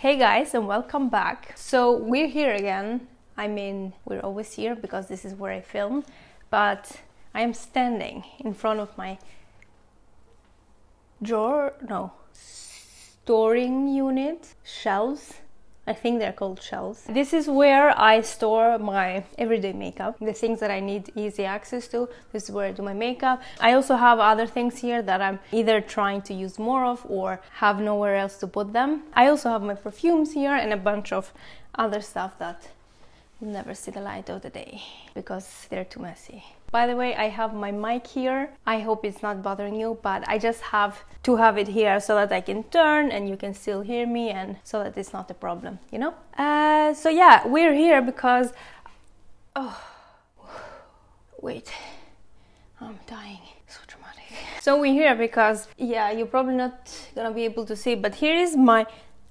Hey guys, and welcome back. So we're here again. I mean, we're always here because this is where I film, but I am standing in front of my storing unit, shelves. I think they're called shelves. This is where I store my everyday makeup, the things that I need easy access to. This is where I do my makeup. I also have other things here that I'm either trying to use more of or have nowhere else to put them. I also have my perfumes here and a bunch of other stuff that will never see the light of the day because they're too messy. By the way, I have my mic here. I hope it's not bothering you, but I just have to have it here so that I can turn and you can still hear me, and so that it's not a problem, you know? So yeah, we're here because... wait, I'm dying. So dramatic. So we're here because, yeah, you're probably not gonna be able to see, but here is my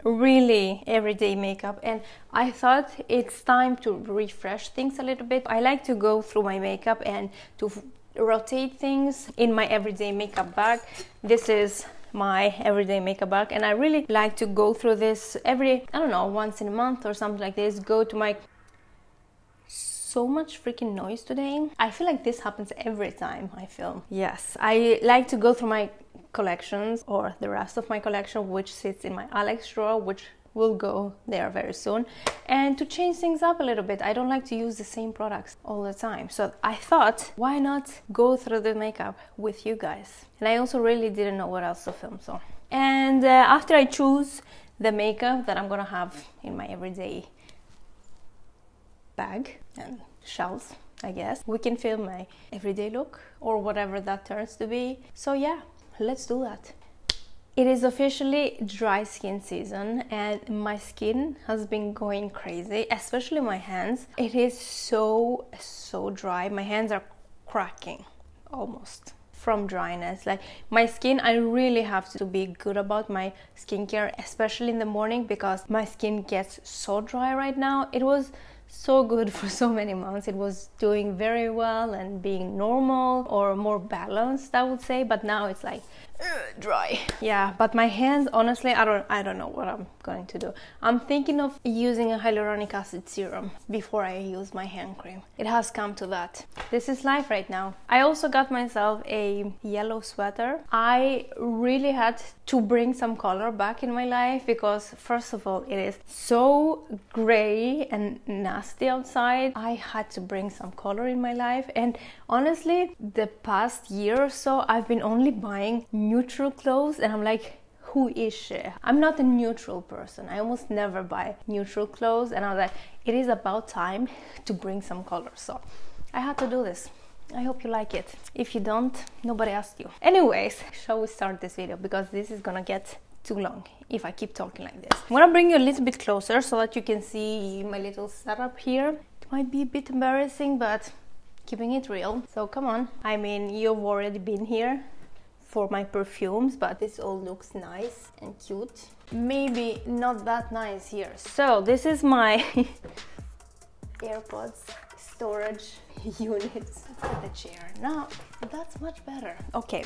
really everyday makeup, and I thought it's time to refresh things a little bit. I like to go through my makeup and to rotate things in my everyday makeup bag. This is my everyday makeup bag, and I really like to go through this every, I don't know, once in a month or something like this. Go to my... So much freaking noise today. I feel like this happens every time I film. Yes, I like to go through my collections, or the rest of my collection, which sits in my Alex drawer, which will go there very soon, and to change things up a little bit. I don't like to use the same products all the time, so I thought, why not go through the makeup with you guys? And I also really didn't know what else to film, so. And after I choose the makeup that I'm gonna have in my everyday bag and shelves, I guess, we can film my everyday look or whatever that turns to be. So yeah, let's do that. It is officially dry skin season, and my skin has been going crazy, especially my hands. It is so dry. My hands are cracking almost from dryness. Like my skin, I really have to be good about my skincare, especially in the morning, because my skin gets so dry right now. It was so good for so many months. It was doing very well and being normal or more balanced, I would say, but now it's like dry. Yeah, but my hands, honestly, I don't know what I'm going to do. I'm thinking of using a hyaluronic acid serum before I use my hand cream. It has come to that. This is life right now. I also got myself a yellow sweater. I really had to bring some color back in my life because, first of all, it is so gray and nasty outside. I had to bring some color in my life, and honestly, the past year or so, I've been only buying neutral clothes, and I'm like, who is she? I'm not a neutral person. I almost never buy neutral clothes, and I was like, it is about time to bring some color, so I had to do this. I hope you like it. If you don't, nobody asked you. Anyways, shall we start this video, because this is gonna get too long if I keep talking like this. I'm gonna bring you a little bit closer so that you can see my little setup here. It might be a bit embarrassing, but keeping it real. So come on. I mean, you've already been here for my perfumes, but this all looks nice and cute. Maybe not that nice here. So this is my AirPods storage units at the chair. Now that's much better. Okay,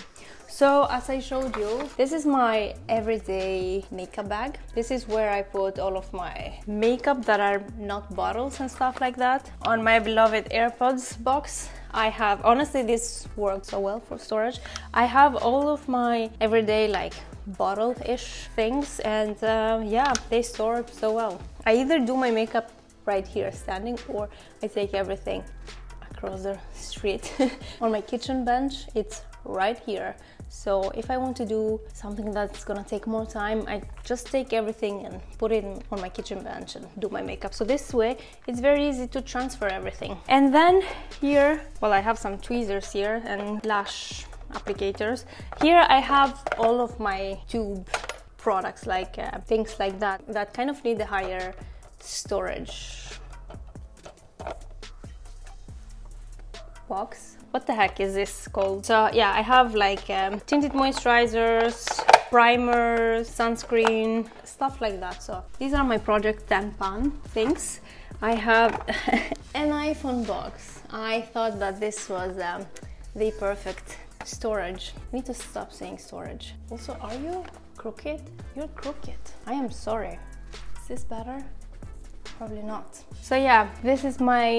so as I showed you, this is my everyday makeup bag. This is where I put all of my makeup that are not bottles and stuff like that. On my beloved AirPods box, I have, honestly, this works so well for storage. I have all of my everyday like bottle-ish things, and yeah, they store so well. I either do my makeup right here standing, or I take everything across the street. On my kitchen bench, it's right here. So if I want to do something that's gonna take more time, I just take everything and put it on my kitchen bench and do my makeup. So this way, it's very easy to transfer everything. And then here, well, I have some tweezers here and lash applicators. Here I have all of my tube products, like things like that kind of need a higher storage box. What the heck is this called? So yeah, I have like tinted moisturizers, primers, sunscreen, stuff like that. So these are my Project 10 pan things. I have an iPhone box. I thought that this was the perfect storage. I need to stop saying storage. Also, are you crooked? You're crooked. I am sorry. Is this better? Probably not. So yeah, this is my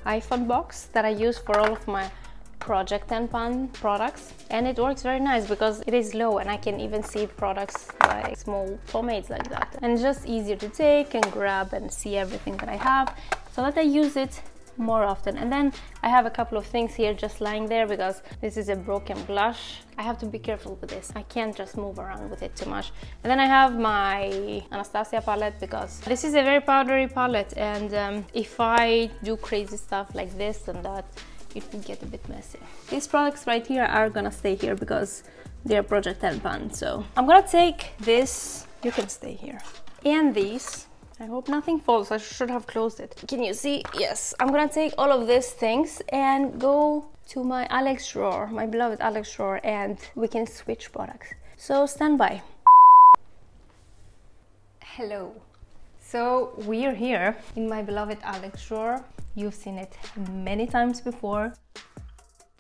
iPhone box that I use for all of my Project 10 Pan products, and it works very nice because it is low and I can even see products like small pomades like that, and it's just easier to take and grab and see everything that I have, so that I use it more often. And then I have a couple of things here just lying there because this is a broken blush. I have to be careful with this. I can't just move around with it too much. And then I have my Anastasia palette because this is a very powdery palette, and if I do crazy stuff like this and that, it will get a bit messy. These products right here are gonna stay here because they're Project 10 Pan. So I'm gonna take this, you can stay here, and these. I hope nothing falls. I should have closed it. Can you see? Yes. I'm gonna take all of these things and go to my Alex drawer, my beloved Alex drawer, and we can switch products. So stand by. Hello. So we're here in my beloved Alex drawer. You've seen it many times before.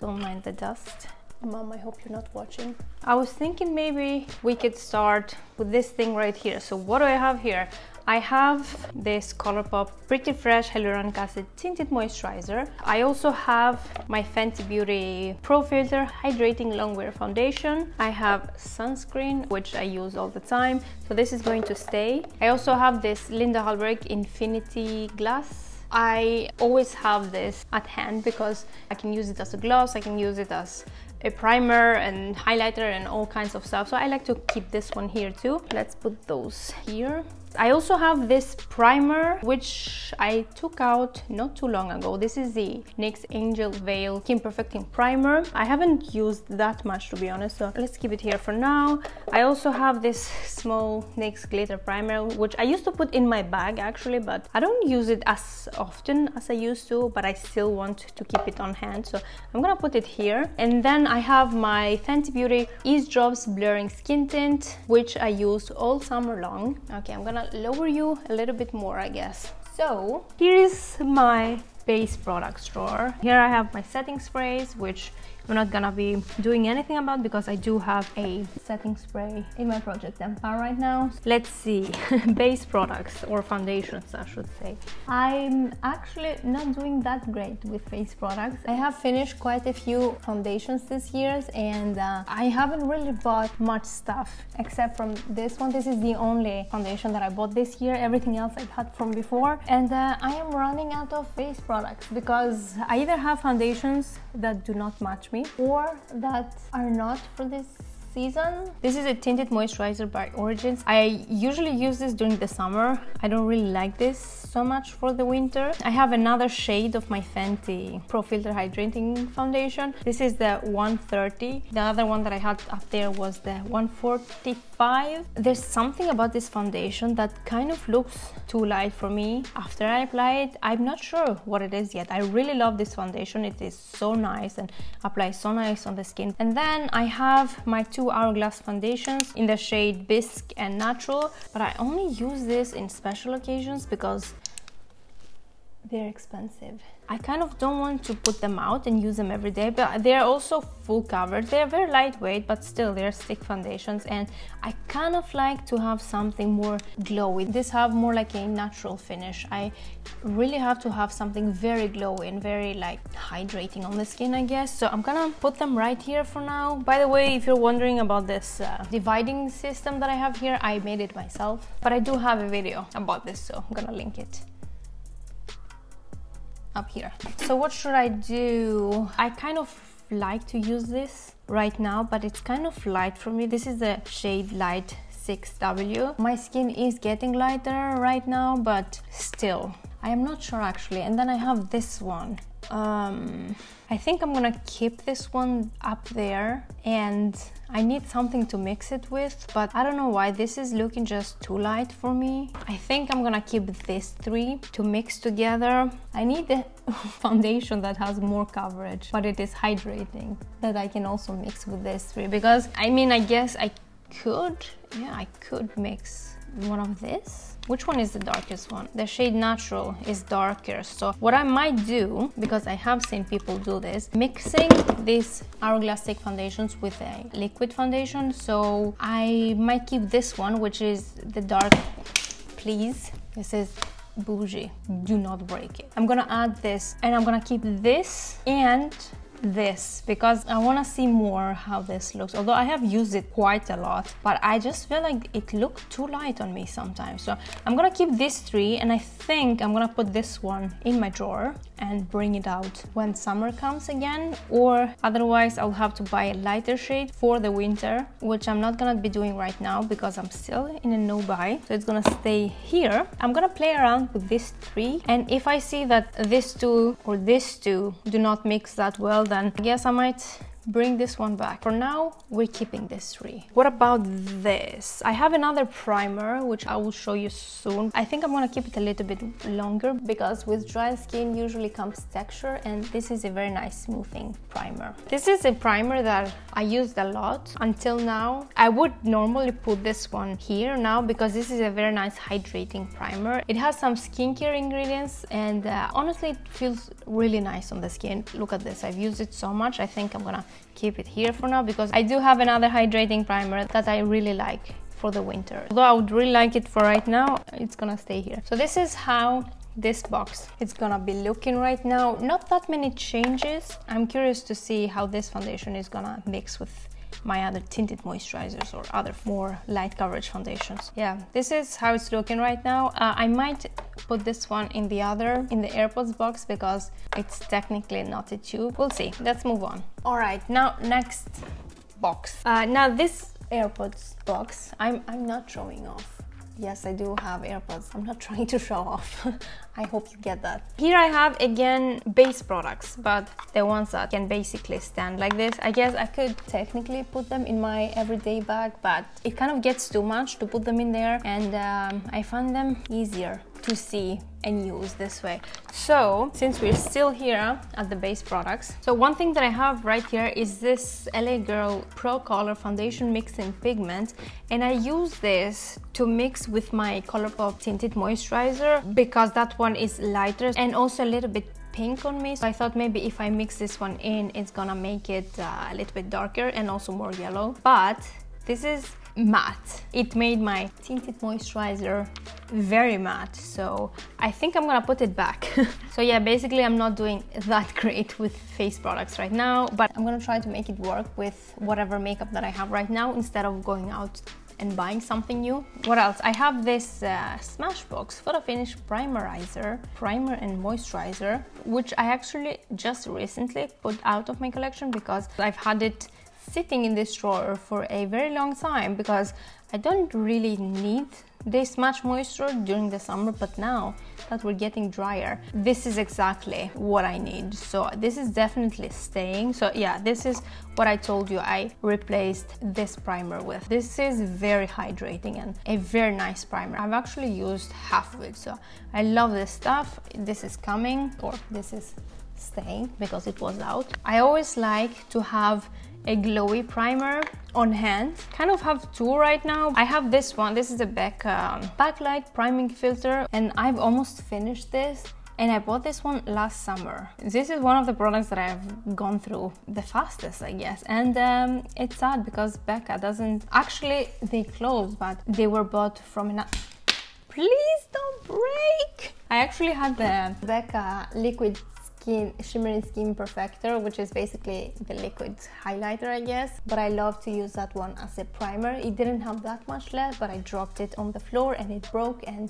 Don't mind the dust. Mom, I hope you're not watching. I was thinking maybe we could start with this thing right here. So what do I have here? I have this Colourpop Pretty Fresh Hyaluronic Acid Tinted Moisturizer. I also have my Fenty Beauty Pro Filter Hydrating Longwear Foundation. I have sunscreen, which I use all the time, so this is going to stay. I also have this Linda Hallberg Infinity Glass. I always have this at hand because I can use it as a gloss, I can use it as a primer and highlighter and all kinds of stuff, so I like to keep this one here too. Let's put those here. I also have this primer, which I took out not too long ago. This is the NYX Angel Veil Skin Perfecting Primer. I haven't used that much, to be honest, so let's keep it here for now. I also have this small NYX Glitter Primer, which I used to put in my bag actually, but I don't use it as often as I used to, but I still want to keep it on hand, so I'm gonna put it here. And then I have my Fenty Beauty Ease Drops Blurring Skin Tint, which I use all summer long. Okay, I'm gonna lower you a little bit more, I guess. So here is my base products drawer. Here I have my setting sprays, which I'm not gonna be doing anything about because I do have a setting spray in my Project 10 Pan right now. Let's see. Base products, or foundations I should say. I'm actually not doing that great with face products. I have finished quite a few foundations this year, and I haven't really bought much stuff except from this one. This is the only foundation that I bought this year. Everything else I've had from before, and I am running out of face products because I either have foundations that do not match me or that are not for this season. This is a tinted moisturizer by Origins. I usually use this during the summer. I don't really like this so much for the winter. I have another shade of my Fenty Pro Filter Hydrating Foundation. This is the 130. The other one that I had up there was the 145. There's something about this foundation that kind of looks too light for me after I apply it. I'm not sure what it is yet. I really love this foundation. It is so nice and applies so nice on the skin. And then I have my two Hourglass foundations in the shade Bisque and Natural, but I only use this in special occasions because they're expensive. I kind of don't want to put them out and use them every day, but they're also full covered. They're very lightweight, but still they're stick foundations, and I kind of like to have something more glowy. This have more like a natural finish. I really have to have something very glowy and very like hydrating on the skin, I guess. So I'm gonna put them right here for now. By the way, if you're wondering about this dividing system that I have here, I made it myself, but I do have a video about this, so I'm gonna link it up here. So what should I do? I kind of like to use this right now, but it's kind of light for me. This is the shade Light 6W. My skin is getting lighter right now, but still, I am not sure actually. And then I have this one. I think I'm gonna keep this one up there, and I need something to mix it with, but I don't know why this is looking just too light for me. I think I'm gonna keep these three to mix together. I need a foundation that has more coverage, but it is hydrating, that I can also mix with these three, because I mean, I guess I could, yeah, I could mix one of this. Which one is the darkest one? The shade Natural is darker. So what I might do, because I have seen people do this, mixing these Hourglass stick foundations with a liquid foundation. So I might keep this one, which is the dark please. This is bougie. Do not break it. I'm gonna add this, and I'm gonna keep this and this because I want to see more how this looks, although I have used it quite a lot, but I just feel like it looked too light on me sometimes. So I'm gonna keep these three, and I think I'm gonna put this one in my drawer and bring it out when summer comes again, or otherwise I'll have to buy a lighter shade for the winter, which I'm not gonna be doing right now because I'm still in a no buy, so it's gonna stay here. I'm gonna play around with these three, and if I see that these two or these two do not mix that well, then I guess I might bring this one back. For now, we're keeping this three. What about this? I have another primer, which I will show you soon. I think I'm gonna keep it a little bit longer because with dry skin usually comes texture, and this is a very nice smoothing primer. This is a primer that I used a lot until now. I would normally put this one here now because this is a very nice hydrating primer. It has some skincare ingredients, and honestly it feels really nice on the skin. Look at this, I've used it so much. I think I'm gonna keep it here for now because I do have another hydrating primer that I really like for the winter. Although I would really like it for right now, it's gonna stay here. So this is how this box is gonna be looking right now. Not that many changes. I'm curious to see how this foundation is gonna mix with my other tinted moisturizers or other more light coverage foundations. Yeah, this is how it's looking right now. I might put this one in the AirPods box because it's technically not a tube. We'll see. Let's move on. All right, now next box. Now this AirPods box, I'm not showing off. Yes, I do have AirPods. I'm not trying to show off. I hope you get that. Here I have, again, base products, but the ones that can basically stand like this. I guess I could technically put them in my everyday bag, but it kind of gets too much to put them in there, and I find them easier to see and use this way. So since we're still here at the base products, so one thing that I have right here is this LA Girl Pro Color Foundation Mix in Pigment, and I use this to mix with my ColourPop Tinted Moisturizer because that one is lighter and also a little bit pink on me. So I thought maybe if I mix this one in, it's gonna make it a little bit darker and also more yellow. But this is matte. It made my tinted moisturizer very matte, so I think I'm gonna put it back. So yeah, basically I'm not doing that great with face products right now, but I'm gonna try to make it work with whatever makeup that I have right now instead of going out and buying something new. What else? I have this Smashbox Photo Finish Primer and Moisturizer, which I actually just recently put out of my collection because I've had it sitting in this drawer for a very long time because I don't really need this much moisture during the summer, but now that we're getting drier, this is exactly what I need. So this is definitely staying. So yeah, this is what I told you I replaced this primer with. This is very hydrating and a very nice primer. I've actually used half of it, so I love this stuff. This is coming, or this is staying because it was out. I always like to have a glowy primer on hand. Kind of have two right now. I have this one. This is a Becca Backlight Priming Filter, and I've almost finished this, and I bought this one last summer. This is one of the products that I've gone through the fastest, I guess, and it's sad because Becca doesn't actually, they closed, but they were bought from an please don't break. I actually had the Becca liquid shimmering skin perfector, which is basically the liquid highlighter, I guess, but I love to use that one as a primer. It didn't have that much left, but I dropped it on the floor and it broke, and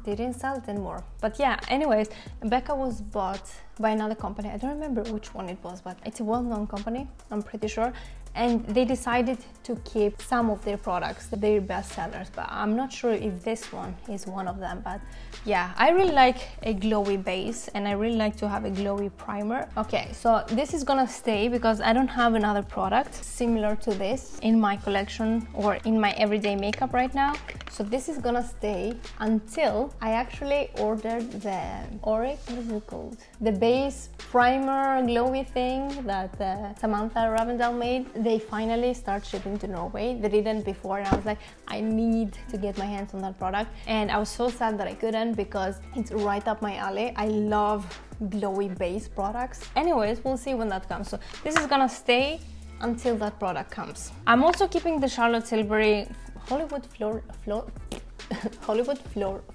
they didn't sell it anymore. But yeah, anyways, Becca was bought by another company. I don't remember which one it was, but it's a well-known company, I'm pretty sure, and they decided to keep some of their products, their best sellers, but I'm not sure if this one is one of them. But yeah, I really like a glowy base, and I really like to have a glowy primer. Okay, so this is gonna stay because I don't have another product similar to this in my collection or in my everyday makeup right now. So this is gonna stay until I actually ordered the 𝐅𝐿𝐋𝐋𝐿, what is it called? The base primer glowy thing that Samantha Ravendell made. They finally start shipping to Norway. They didn't before, and I was like, I need to get my hands on that product, and I was so sad that I couldn't because it's right up my alley. I love glowy base products. Anyways, we'll see when that comes. So this is gonna stay until that product comes. I'm also keeping the Charlotte Tilbury Hollywood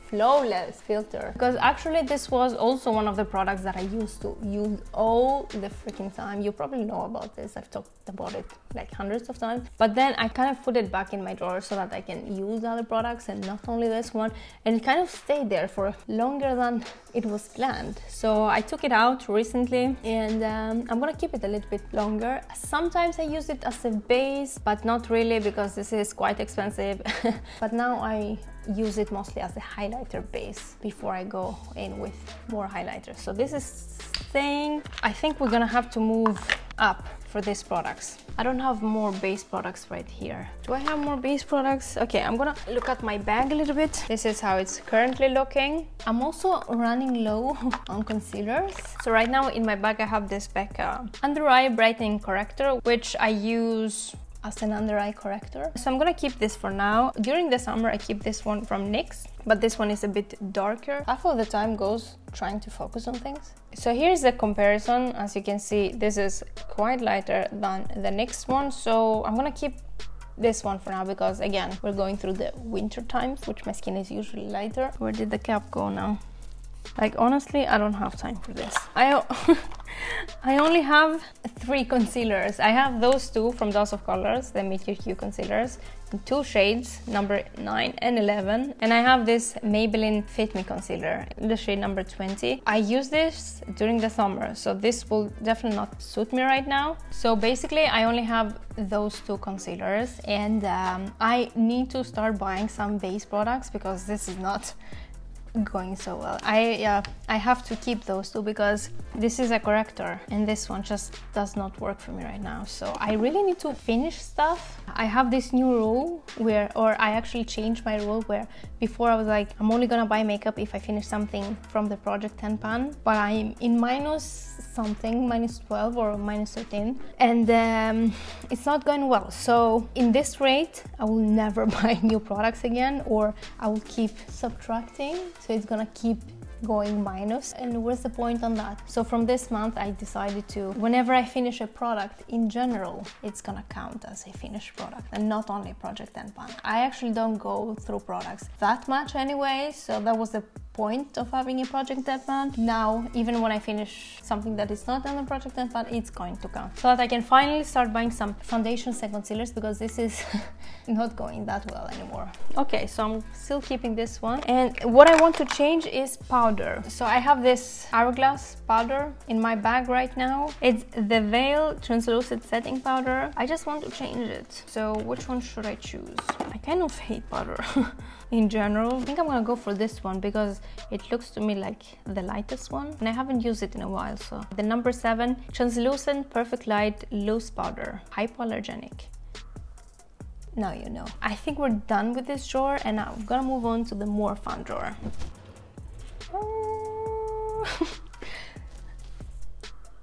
Flawless filter, because actually this was also one of the products that I used to use all the freaking time. You probably know about this, I've talked about it like hundreds of times, but then I kind of put it back in my drawer so that I can use other products and not only this one, and it kind of stayed there for longer than it was planned. So I took it out recently, and I'm gonna keep it a little bit longer. Sometimes I use it as a base, but not really, because this is quite expensive. But now I use it mostly as a highlighter base before I go in with more highlighters. So this is staying. I think we're gonna have to move up for these products. I don't have more base products right here. Do I have more base products? Okay, I'm gonna look at my bag a little bit. This is how it's currently looking. I'm also running low on concealers. So right now in my bag I have this Becca Under Eye Brightening Corrector, which I use as an under eye corrector. So I'm gonna keep this for now. During the summer I keep this one from NYX, but this one is a bit darker. Half of the time goes trying to focus on things. So here's the comparison. As you can see, this is quite lighter than the NYX one, so I'm gonna keep this one for now, because again, we're going through the winter times, which my skin is usually lighter. Where did the cap go now? Like, honestly, I don't have time for this. I only have 3 concealers. I have those 2 from Dose of Colors, the Meet Your Hue concealers, in 2 shades, number 9 and 11. And I have this Maybelline Fit Me concealer, the shade number 20. I use this during the summer, so this will definitely not suit me right now. So basically, I only have those 2 concealers, and I need to start buying some base products, because this is not going so well. I have to keep those 2, because this is a corrector and this one just does not work for me right now. So I really need to finish stuff. I have this new rule or I actually changed my rule, where before I was like, I'm only gonna buy makeup if I finish something from the Project 10 pan, but I'm in minus 12 or minus 13, and it's not going well. So in this rate, I will never buy new products again, or I will keep subtracting. So it's gonna keep going minus, and what's the point on that? So from this month I decided to, whenever I finish a product in general, it's gonna count as a finished product and not only Project 10 pan. I actually don't go through products that much anyway, so that was the point of having a Project 10 pan. Now, even when I finish something that is not on the Project 10 pan, it's going to count, so that I can finally start buying some foundations and concealers, because this is not going that well anymore. Okay, so I'm still keeping this one, and what I want to change is powder. So I have this Hourglass powder in my bag right now. It's the Veil Translucent Setting Powder. I just want to change it. So which one should I choose? I kind of hate powder in general. I think I'm gonna go for this one, because it looks to me like the lightest one, and I haven't used it in a while. So the number 7 Translucent Perfect Light Loose Powder, Hypoallergenic. Now you know. I think we're done with this drawer, and now I'm gonna move on to the more fun drawer.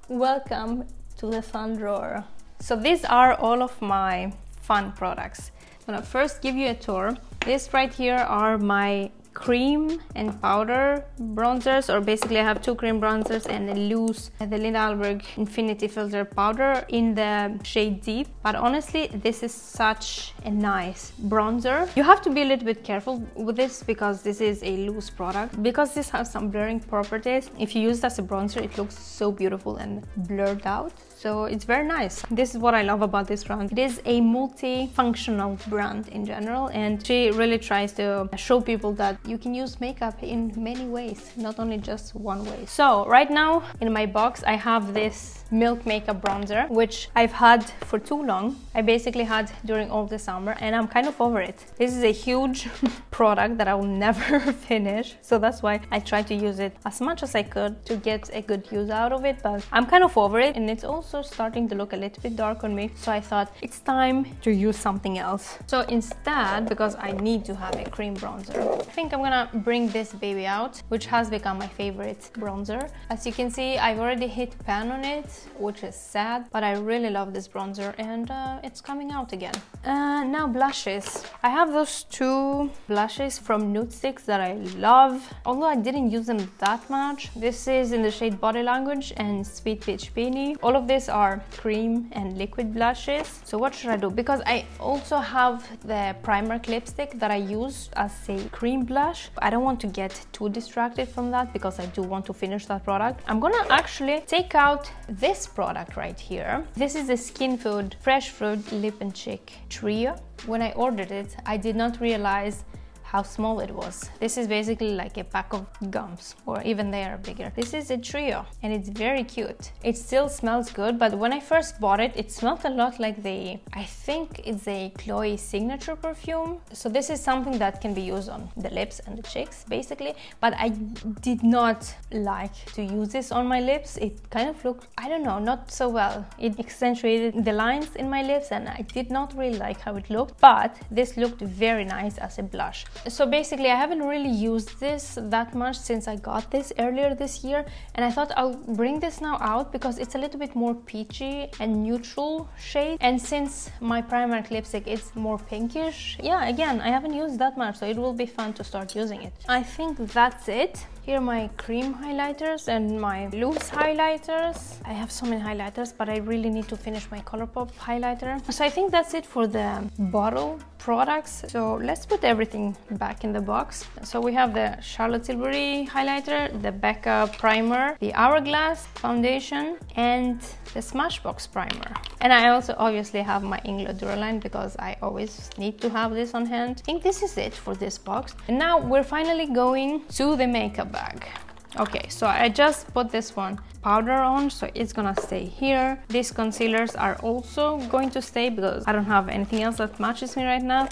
Welcome to the fun drawer. So these are all of my fun products. I'm gonna first give you a tour. This right here are my cream and powder bronzers, or basically I have 2 cream bronzers and a loose the Linda Alberg Infinity Filter powder in the shade Deep. But honestly, this is such a nice bronzer. You have to be a little bit careful with this, because this is a loose product. Because this has some blurring properties, if you use it as a bronzer, it looks so beautiful and blurred out. So it's very nice. This is what I love about this brand. It is a multi-functional brand in general, and she really tries to show people that you can use makeup in many ways, not only just one way. So right now in my box I have this Milk Makeup bronzer, which I've had for too long. I basically had during all the summer, and I'm kind of over it. This is a huge product that I will never finish, so that's why I try to use it as much as I could to get a good use out of it, but I'm kind of over it, and it's also starting to look a little bit dark on me, so I thought it's time to use something else. So instead, because I need to have a cream bronzer, I think I'm gonna bring this baby out, which has become my favorite bronzer. As you can see, I've already hit pan on it, which is sad, but I really love this bronzer, and it's coming out again. Now blushes. I have those two blushes from Nude Sticks that I love, although I didn't use them that much. This is in the shade Body Language and Sweet Peach Beanie. All of these are cream and liquid blushes. So what should I do? Because I also have the primer lipstick that I use as a cream blush. I don't want to get too distracted from that because I do want to finish that product. I'm gonna actually take out this product right here. This is the Skin Food Fresh Fruit Lip and Cheek Trio. When I ordered it, I did not realize how small it was. This is basically like a pack of gums, or even they are bigger. This is a trio and it's very cute. It still smells good, but when I first bought it, it smelled a lot like I think it's a Chloe signature perfume. So this is something that can be used on the lips and the cheeks basically, but I did not like to use this on my lips. It kind of looked, I don't know, not so well. It accentuated the lines in my lips and I did not really like how it looked, but this looked very nice as a blush. So basically I haven't really used this that much since I got this earlier this year, and I thought I'll bring this now out because it's a little bit more peachy and neutral shade, and since my Primark lipstick is more pinkish, yeah, again, I haven't used that much, so it will be fun to start using it. I think that's it. Here are my cream highlighters and my loose highlighters. I have so many highlighters, but I really need to finish my Colourpop highlighter. So I think that's it for the bottle products. So let's put everything back in the box. So we have the Charlotte Tilbury highlighter, the Becca primer, the Hourglass foundation, and the Smashbox primer. And I also obviously have my Inglo Duraline because I always need to have this on hand. I think this is it for this box. And now we're finally going to the makeup bag. Okay, so I just put this one powder on, so it's gonna stay here. These concealers are also going to stay because I don't have anything else that matches me right now.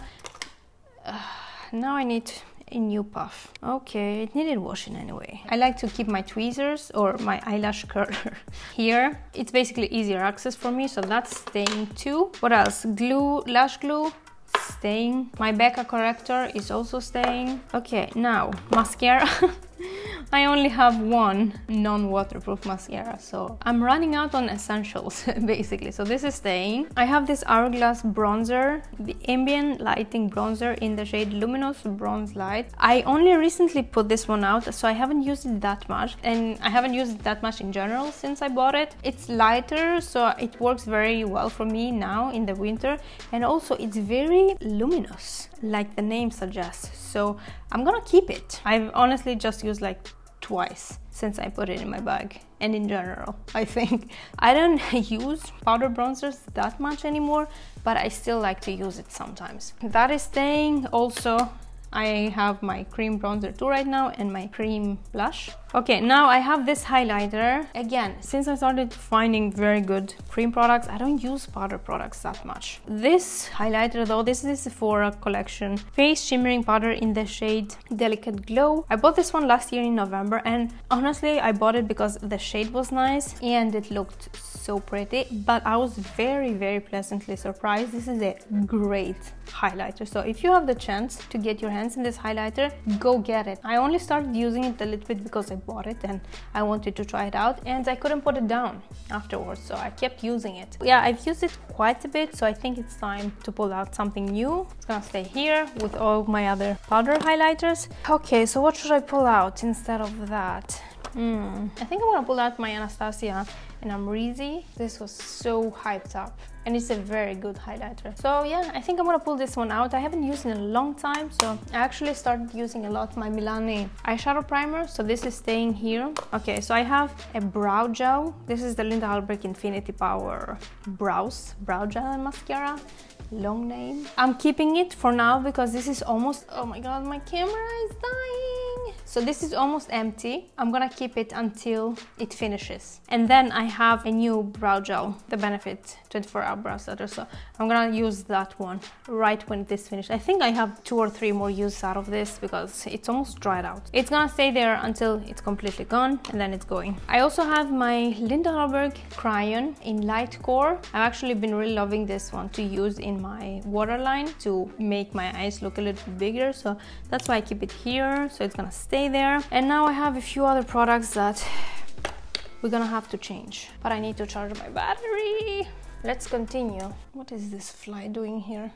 Now I need a new puff. Okay, it needed washing anyway. I like to keep my tweezers or my eyelash curler here. It's basically easier access for me, so that's staying too. What else? Glue, lash glue, staying. My Becca corrector is also staying. Okay, now mascara. I only have one non-waterproof mascara, so I'm running out on essentials basically. So this is staying. I have this Hourglass bronzer, the ambient lighting bronzer in the shade Luminous Bronze Light. I only recently put this one out, so I haven't used it that much, and I haven't used it that much in general since I bought it. It's lighter, so it works very well for me now in the winter, and also it's very luminous, like the name suggests, so I'm gonna keep it. I've honestly just used like twice since I put it in my bag, and in general I think I don't use powder bronzers that much anymore, but I still like to use it sometimes. That is staying. Also I have my cream bronzer too right now and my cream blush. Okay, now I have this highlighter. Again, since I started finding very good cream products, I don't use powder products that much. This highlighter though, this is the Sephora collection face shimmering powder in the shade Delicate Glow. I bought this one last year in November, and honestly I bought it because the shade was nice and it looked so pretty, but I was very pleasantly surprised. This is a great highlighter, so if you have the chance to get your hands in this highlighter, go get it. I only started using it a little bit because I bought it and I wanted to try it out, and I couldn't put it down afterwards, so I kept using it. Yeah, I've used it quite a bit, so I think it's time to pull out something new. It's gonna stay here with all my other powder highlighters. Okay, so what should I pull out instead of that? I think I'm gonna pull out my Anastasia and Amrezy. This was so hyped up, and it's a very good highlighter. So yeah, I think I'm gonna pull this one out. I haven't used it in a long time, so I actually started using a lot my Milani eyeshadow primer, so this is staying here. Okay, so I have a brow gel. This is the Linda Hallberg Infinity Power brow gel and mascara. Long name. I'm keeping it for now because this is almost, oh my god, my camera is dying. So this is almost empty. I'm gonna keep it until it finishes. And then I have a new brow gel, the Benefit 24-hour brow setter. So I'm gonna use that one right when this finishes. I think I have 2 or 3 more uses out of this because it's almost dried out. It's gonna stay there until it's completely gone, and then it's going. I also have my Linda Hallberg crayon in light core. I've actually been really loving this one to use in my waterline to make my eyes look a little bit bigger, so that's why I keep it here, so it's gonna stay there. And now I have a few other products that we're gonna have to change, but I need to charge my battery. Let's continue. What is this fly doing here?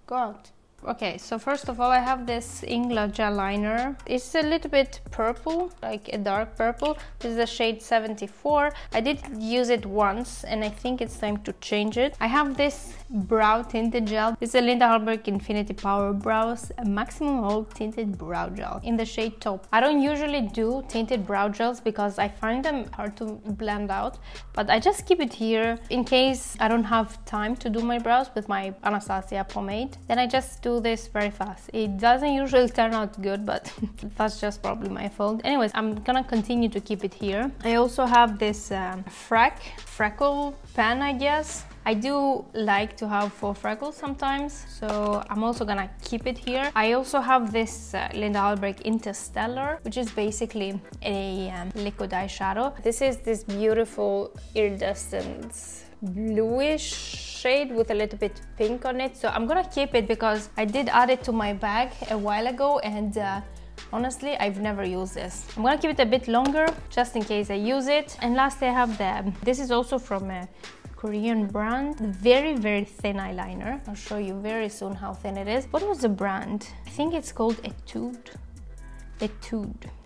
Go out. Okay, so first of all, I have this 𝐼𝐋𝐋𝐿 gel liner. It's a little bit purple, like a dark purple. This is the shade 74. I did use it once, and I think it's time to change it. I have this brow tinted gel. This is a Linda Hallberg Infinity Power Brows Maximum Hold Tinted Brow Gel in the shade Taupe. I don't usually do tinted brow gels because I find them hard to blend out, but I just keep it here in case I don't have time to do my brows with my Anastasia pomade. Then I just do this very fast. It doesn't usually turn out good, but that's just probably my fault. Anyways, I'm gonna continue to keep it here. I also have this freckle pen, I guess. I do like to have faux freckles sometimes, so I'm also gonna keep it here. I also have this Linda Hallberg Interstellar, which is basically a liquid eyeshadow. This is this beautiful iridescent bluish shade with a little bit pink on it, so I'm gonna keep it because I did add it to my bag a while ago, and honestly, I've never used this. I'm gonna keep it a bit longer just in case I use it. And lastly, I have this is also from a Korean brand, very thin eyeliner. I'll show you very soon how thin it is. What was the brand? I think it's called Etude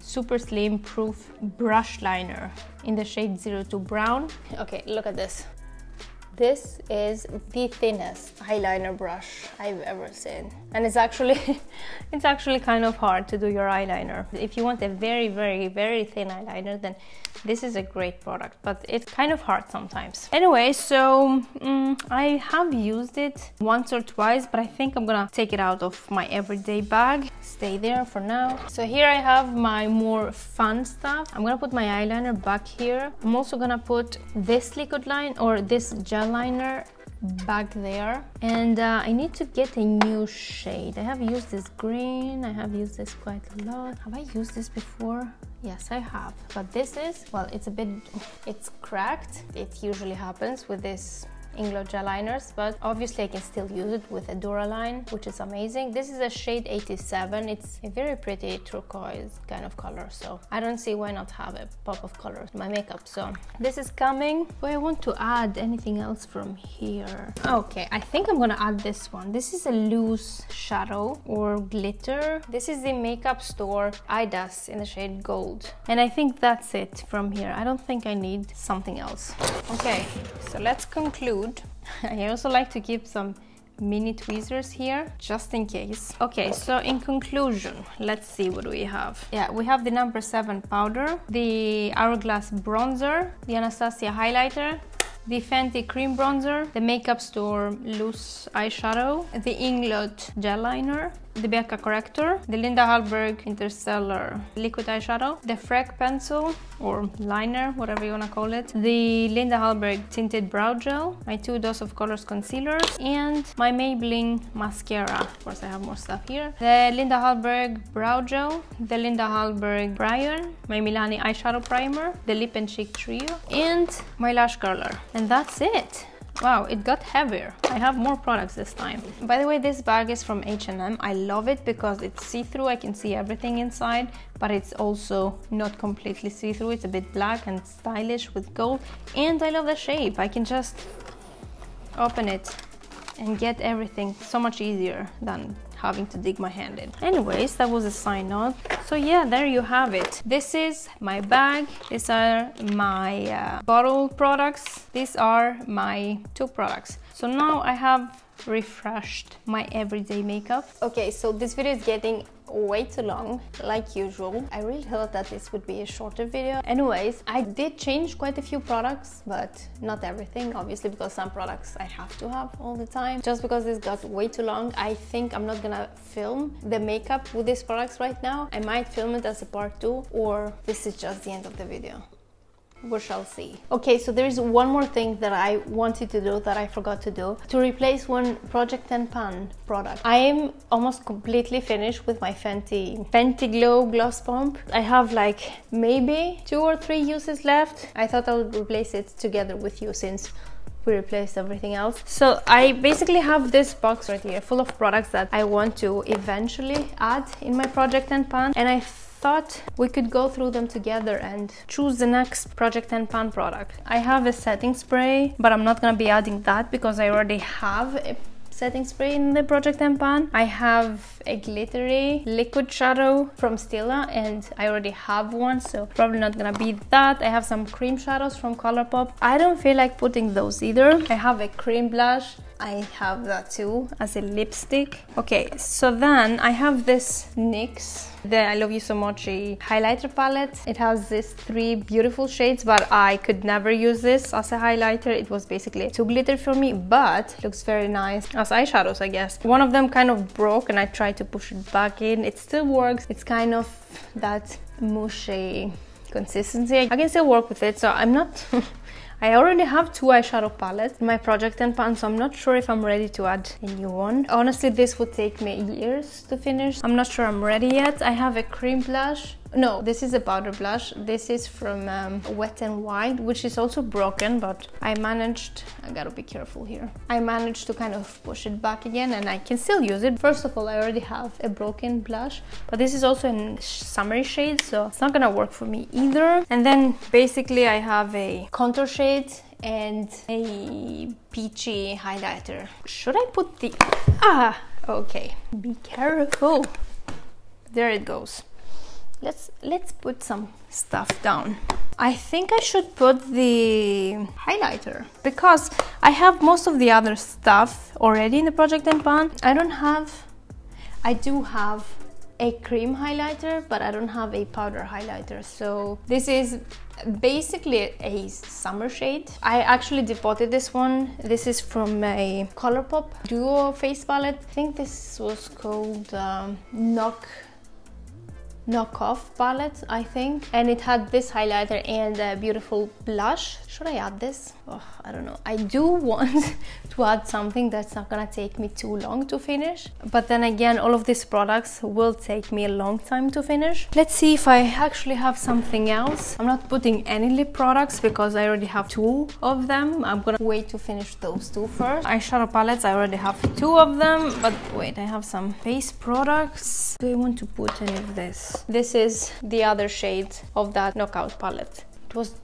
Super Slim Proof Brush Liner in the shade 02 Brown. Okay, look at this. This is the thinnest eyeliner brush I've ever seen, and it's actually kind of hard to do your eyeliner. If you want a very thin eyeliner, then this is a great product, but it's kind of hard sometimes. Anyway, so I have used it once or twice, but I think I'm gonna take it out of my everyday bag. Stay there for now. So here I have my more fun stuff. I'm gonna put my eyeliner back here. I'm also gonna put this liquid line or this gel liner back there, and I need to get a new shade. I have used this green. I have used this quite a lot. Have I used this before? Yes, I have. But this is, well, it's cracked. It usually happens with this 𝐼𝐋𝐿 gel liners, but obviously I can still use it with a Duraline, which is amazing. This is a shade 87. It's a very pretty turquoise kind of color, so I don't see why not have a pop of color in my makeup. So this is coming. Do I want to add anything else from here? Okay, I think I'm gonna add this one. This is a loose shadow or glitter. This is the Makeup Store Eye Dust in the shade Gold, and I think that's it from here. I don't think I need something else. Okay, so let's conclude. I also like to keep some mini tweezers here just in case. Okay, so in conclusion, let's see what we have. Yeah, we have the number 7 powder, the Hourglass bronzer, the Anastasia highlighter, the Fenty cream bronzer, the Makeup Store loose eyeshadow, the 𝐼𝐋𝐿 gel liner, the Becca corrector, the Linda Hallberg Interstellar liquid eyeshadow, the Freck pencil or liner, whatever you want to call it, the Linda Hallberg tinted brow gel, my 2 Dose of Colors concealer, and my Maybelline mascara. Of course, I have more stuff here. The Linda Hallberg brow gel, the Linda Hallberg crayon, my Milani eyeshadow primer, the Lip and Cheek trio, and my lash curler. And that's it. Wow, it got heavier. I have more products this time. By the way, this bag is from H&M. I love it because it's see-through. I can see everything inside, but it's also not completely see-through. It's a bit black and stylish with gold. And I love the shape. I can just open it and get everything so much easier than having to dig my hand in. Anyways, that was a sign note. So yeah, there you have it. This is my bag. These are my bottle products. These are my 2 products. So now I have refreshed my everyday makeup. Okay, so this video is getting way too long, like usual. I really thought that this would be a shorter video. Anyways, I did change quite a few products, but not everything, obviously, because some products I have to have all the time. Just because this got way too long, I think I'm not gonna film the makeup with these products right now. I might film it as a part 2, or this is just the end of the video. We shall see. Okay, so there is one more thing that I wanted to do that I forgot to do, to replace one Project 10 Pan product. I am almost completely finished with my Fenty Glow Gloss Pump. I have like maybe 2 or 3 uses left. I thought I would replace it together with you since we replaced everything else. So I basically have this box right here full of products that I want to eventually add in my Project 10 Pan, and I thought we could go through them together and choose the next Project 10 Pan product. I have a setting spray, but I'm not gonna be adding that because I already have a setting spray in the Project 10 Pan. I have a glittery liquid shadow from Stila, and I already have one, so probably not gonna be that. I have some cream shadows from Colourpop. I don't feel like putting those either. I have a cream blush. I have that too as a lipstick. Okay, so then I have this NYX, the I Love You So Much highlighter palette. It has these 3 beautiful shades, but I could never use this as a highlighter. It was basically too glittery for me, but looks very nice as eyeshadows, I guess. One of them kind of broke and I tried to push it back in. It still works. It's kind of that mushy consistency. I can still work with it, so I'm not I already have 2 eyeshadow palettes in my Project 10 Pan, so I'm not sure if I'm ready to add a new one. Honestly, this would take me years to finish. I'm not sure I'm ready yet. I have a cream blush. No, this is a powder blush. This is from Wet n Wild, which is also broken, but I gotta be careful here. I managed to kind of push it back again, and I can still use it. First of all, I already have a broken blush, but this is also in summery shade, so it's not gonna work for me either. And then basically I have a contour shade and a peachy highlighter. Should I put the... okay, be careful. There it goes. Let's put some stuff down. I think I should put the highlighter because I have most of the other stuff already in the Project 10 Pan. I do have a cream highlighter, but I don't have a powder highlighter. So this is basically a summer shade. I actually depotted this one. This is from a Colourpop Duo face palette. I think this was called Knockoff palette, I think, and it had this highlighter and a beautiful blush. Should I add this? Oh, I don't know. I do want to add something that's not gonna take me too long to finish, but then again, all of these products will take me a long time to finish. Let's see if I actually have something else. I'm not putting any lip products because I already have 2 of them. I'm gonna wait to finish those 2 first. Eyeshadow palettes, I already have 2 of them, but wait, I have some face products. Do I want to put any of this? This is the other shade of that Knockout palette. It was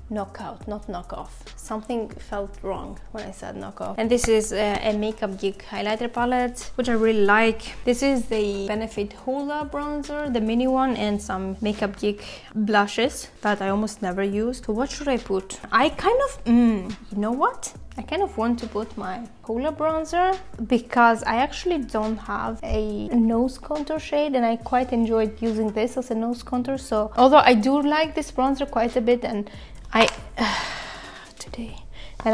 Knockout, not Knockoff. Something felt wrong when I said Knockoff. And this is a Makeup Geek highlighter palette, which I really like. This is the Benefit Hoola bronzer, the mini one, and some Makeup Geek blushes that I almost never use. So what should I put? I kind of, you know what? I kind of want to put my Hoola bronzer because I actually don't have a nose contour shade, and I quite enjoyed using this as a nose contour. So although I do like this bronzer quite a bit, and I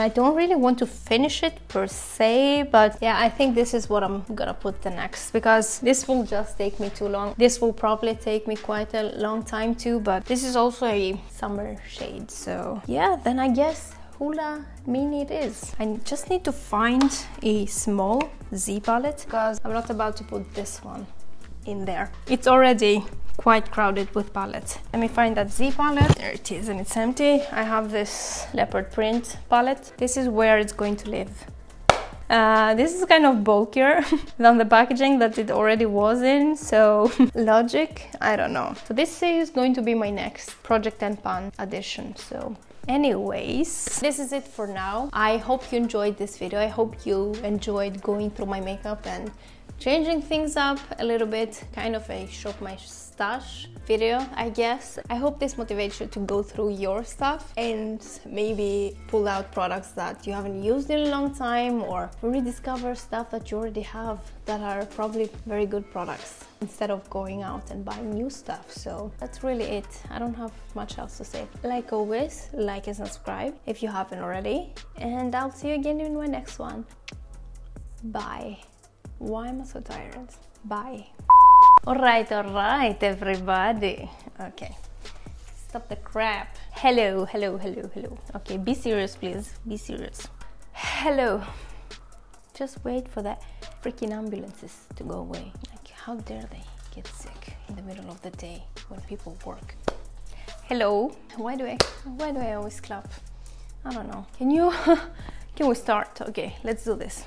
don't really want to finish it per se, but yeah, I think this is what I'm gonna put the next, because this will just take me too long. This will probably take me quite a long time too, but this is also a summer shade, so yeah, then I guess Hoola Mini it is. I just need to find a small Z palette because I'm not about to put this one in there. It's already quite crowded with palettes. Let me find that Z palette. There it is, and it's empty. I have this leopard print palette. This is where it's going to live. This is kind of bulkier than the packaging that it already was in, so logic, I don't know. So this is going to be my next Project 10 Pan addition. So anyways, this is it for now. I hope you enjoyed this video. I hope you enjoyed going through my makeup and changing things up a little bit, kind of a shop my stash video, I guess. I hope this motivates you to go through your stuff and maybe pull out products that you haven't used in a long time, or rediscover stuff that you already have that are probably very good products. instead of going out and buying new stuff. So that's really it. I don't have much else to say. Like always, like and subscribe if you haven't already, and I'll see you again in my next one. Bye. Why am I so tired? Bye. All right, everybody. Okay, stop the crap. Hello. Okay, be serious, please. Be serious. Hello. Just wait for the freaking ambulances to go away. Like, how dare they get sick in the middle of the day when people work? Hello. Why do I always clap? I don't know. Can we start? Okay, let's do this.